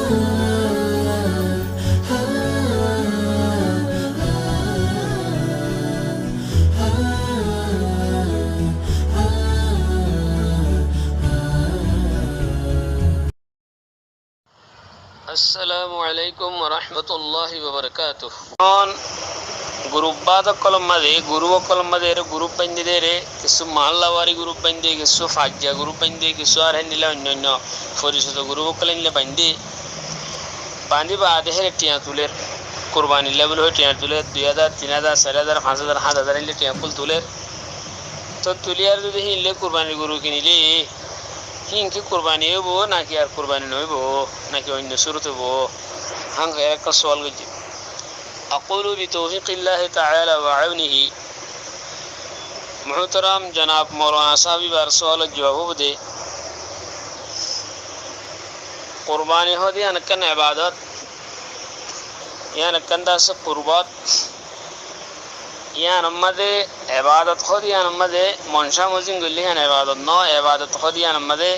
আসসালামু আলাইকুম রহমতুল্লাহি ওবরকাতুহ। গ্রুপবাদ কলম্মাদে গ্রুপ কলম্মাদের গ্রুপ বান্ধে কিছু মাল্লাওয়ারি গ্রুপ বান্ধে কিছু ফাজ্জা গ্রুপ বান্ধে কিছু আর হেনিলে অন্যান্য পরিচিত গ্রুপ কলিলে বান্ধি বা আদেহের টিয়া তুলের কোরবানি লেভেল হয়ে টিয়া তুলে 2000 3000 4000 5000 7000 হিলে টিয়া ফুল তুলের তো তুলিয়ার যদি হিনলে কোরবানির গরু কিনিলে হিংকি কোরবানি হইব নাকি আর কোরবানি নইব নাকি অন্য শুরুত হইব হাং একটা সওয়াল গজি আকুলু বিতৌফিকিল্লাহি তাআলা ওয়া আউনিহি। মুহতারাম জনাব মাওলানা সাহেব আর সওয়ালের জবাব দে কোরবানি হদি আনকান ইবাদত ইয়ানকান দাস কুরবাত ইয়ান আমাদে ইবাদত হদি আমাদে মনসা মজিন গলি ইয়ান ইবাদত ন ইবাদত হদি আমাদে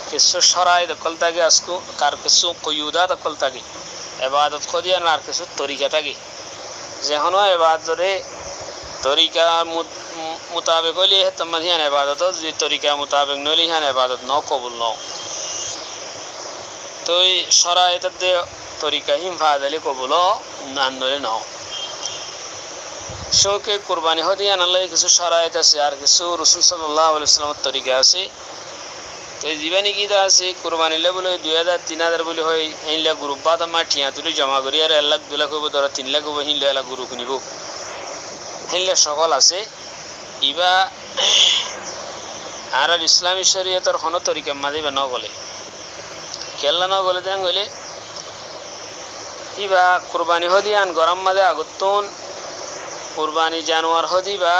কিছু শরাইত কলতাগে আসকু কার কিছু কুয়ুদাত কলতাগে ইবাদত হদি আর কিছু তরিকা থাকে যেহন ইবাদতরে তরিকা মুতাবিক হলি তোমাদ ইয়ান ইবাদত যদি তরিকা মুতাবিক নলি ইয়ান ইবাদত ন কবুল ন তো এই শরাইত দে তরিকা হিম ফাদালি কবুল নান নলে ন শোকে কুরবানি হদি আনাল্লাহ কিছু শরাইত আছে আর কিছু রাসূল সাল্লাল্লাহু আলাইহি ওয়াসাল্লামের তরিকা আছে তো জীবনী কি আছে কুরবানি লে বলে 2000 3000 বলে হয় এইলা গ্রুপ বাদ মা ঠিয়া তুলি জমা করি আর 1 লাখ 2 লাখ হইব ধরা 3 লাখ হইব হিনলে এলা গুরু কিনিব হিনলে সকল আছে ইবা আর ইসলামী শরীয়তের কোন তরিকা মাদিবে ন বলে কেল্লা ন বলে দেন গলে ইবা কুরবানি হদি আন গরম মাদে আগুতন কুরবানি জানোয়ার হদি বা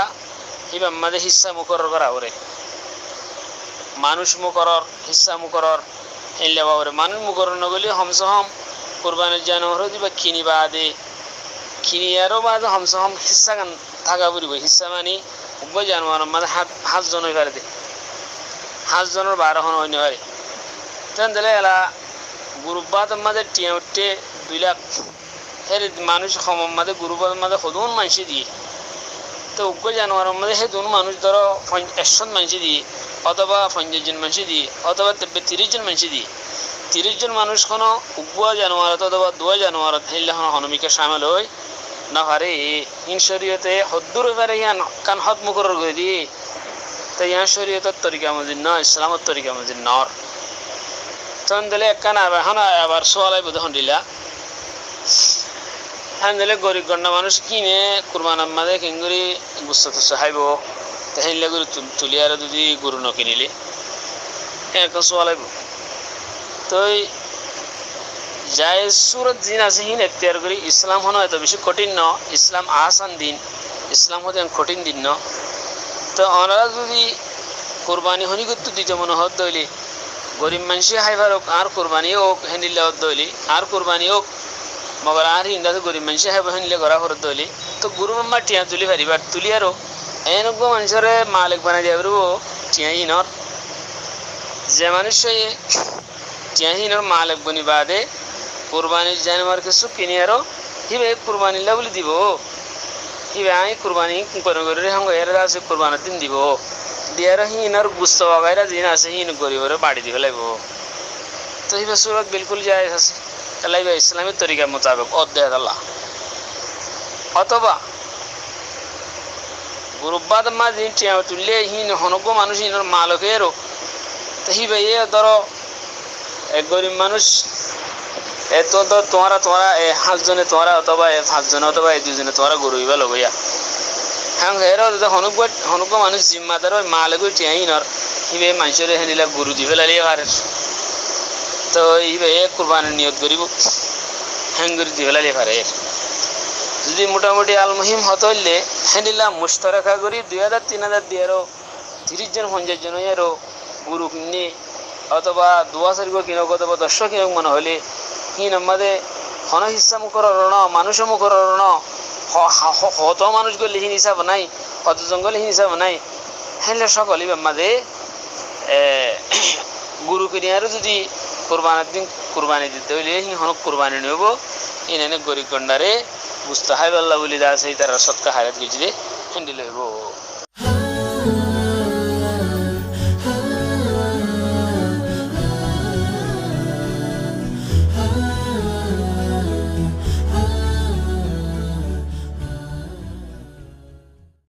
ইবা মাদে হিস্সা মুকরর করা ওরে মানুষ মুকরর হিস্সা মুকরর হিনলে বাবরে মানুষ মুকরর নগলি হমসহম কুরবানির জানোয়ার হদি বা কিনিবা আদে কিনিয়ারও বাদে হমসহম হিস্সা গান থাকা বুড়িব হিস্সা মানে উগ্র জানোয়ার মাদে হাত জন হয়ে পারে দে হাত জনের 12 হন হইনে পারে তেন দিলে এলা গ্রুপবাদ মাদে টিয়া উঠতে 2 লাখ হের মানুষ কম মাদে গ্রুপবাদ মাদে সদুন মানসি দিয়ে তো উগ্র জানোয়ার মাদে হে দুন মানুষ ধরো 100 মানসি দিয়ে অথবা 50 জন মানসি দিয়ে অথবা 30 জন মানসি দিয়ে 30 জন মানুষ কোন উগ্র জানোয়ার অথবা 2 জানোয়ার হেলে হনমিকে শামিল হই না পারে ইন শরীয়তে হদ্দুর পারে ইয়ান কান হদ মুকরর করে দিয়ে তো ইয়ান শরীয়তের তরিকা মজিন না ইসলামের তরিকা মজিন নর তখন দিলে একখান আবার সোয়ালাই বোধন দিলা হ্যাঁ দিলে গরিব গন্ডা মানুষ কিনে কুরবান আম্মাদে কিঙ্গুরি গুস্ত তুস্ত খাইব তাহলে গরু তুলিয়ারে যদি গরু ন কিনিলে এখন সোয়ালাইব তো যাই সুরত দিন আছে হিন এখতিয়ার করি ইসলাম হন এত বেশি কঠিন ন ইসলাম আসান দিন ইসলাম হতে কঠিন দিন ন তো ওনারা যদি কোরবানি হনি করতে দিতে মনে হত দইলে গরিব মানুষে হাইবার হোক আর কোরবানি হোক হেনিলে হত দইলি আর কোরবানি হোক মগর আর হিন্দা তো গরিব মানুষে হাইব হেনিলে গড়া হরত দইলি তো গুরু মাম্মা টিয়া তুলি পারিবার তুলি আরো এনগ্য মানুষরে মালিক বানাই দিয়ে পারব টিয়া হিনর যে মানুষ টিয়া হিনর মালিক বনি বাদে কোরবানির জানোয়ার কিছু কিনি আরো হিবে কোরবানি লা বলে দিব হিবে আই কোরবানি করে করে হাঙ্গ এর আছে কোরবানির দিন দিব দিয়ার হিনর গুস্ত বাগাইরা দিন আছে হিন গরিবরে বাড়ি দিবে লাগব তো হিবে সুরত বিলকুল জায়েজ আছে লাইবা ইসলামের তরিকা মোতাবেক অধ্যায় আল্লাহ অথবা গ্রুপবাদ মা দিন টিয়া তুললে হিন হনগ্য মানুষ হিনর মালকেরও তো হিবে এ ধরো এক গরিব মানুষ এত তো তোমরা 5 জনে তোমরা অথবা 5 জন অথবা 2 জনে তোমরা গরু হইবা লইয়া হ্যাঁ এর হনগ্য মানুষ জিম্মাদার ওই মালকে টিয়া হিনর হিবে মানুষের হেনিলা গরু দিবে লালিয়ে পারে তো হিবে এ কুরবানির নিয়ত করিব হ্যাঁ গরু দিবে লালিয়ে পারে যদি মোটামুটি আলমহিম হত হইলে হেনিলা মুশতারাকা করি 2000 3000 দিয়ারও 30 জন 50 জন এরও গরু কিনে অথবা 2000 গো কিনো অথবা 10 কিনো মনে হলে হিন আমাদের হন হিস্সা মুকরর ন মানুষ মুকরর ন হত মানুষ গলি হিন হিসাব নাই হত জঙ্গল হিন হিসাব নাই হেলে সকলই আমাদের গুরু কিনে আর যদি কুরবানির দিন কুরবানি দিতে হইলে হনক কুরবানি নেব ইনানে গরিব গন্ডারে মুস্তাহাব আল্লাহ বলি দা সেই তারা সৎকা হায়াত গিজরে হ্যান্ডেল হইব